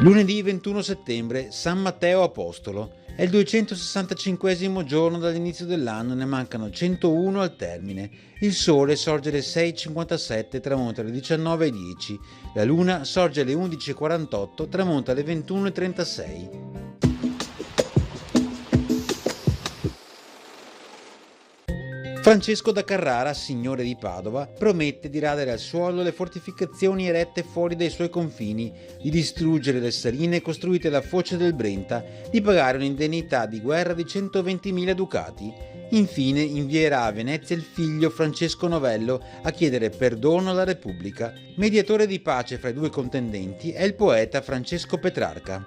Lunedì 21 settembre, San Matteo Apostolo. È il 265 giorno dall'inizio dell'anno, ne mancano 101 al termine. Il sole sorge alle 6:57, tramonta alle 19:10. La luna sorge alle 11:48, tramonta alle 21:36. Francesco da Carrara, signore di Padova, promette di radere al suolo le fortificazioni erette fuori dai suoi confini, di distruggere le saline costruite alla foce del Brenta, di pagare un'indennità di guerra di 120.000 ducati. Infine invierà a Venezia il figlio Francesco Novello a chiedere perdono alla Repubblica. Mediatore di pace fra i due contendenti è il poeta Francesco Petrarca.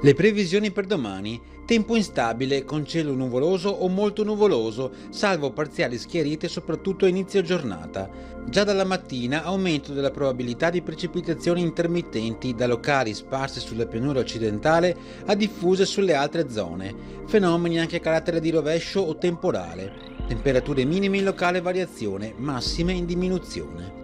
Le previsioni per domani: tempo instabile con cielo nuvoloso o molto nuvoloso, salvo parziali schiarite soprattutto a inizio giornata. Già dalla mattina aumento della probabilità di precipitazioni intermittenti da locali sparse sulla pianura occidentale a diffuse sulle altre zone, fenomeni anche a carattere di rovescio o temporale. Temperature minime in locale variazione, massime in diminuzione.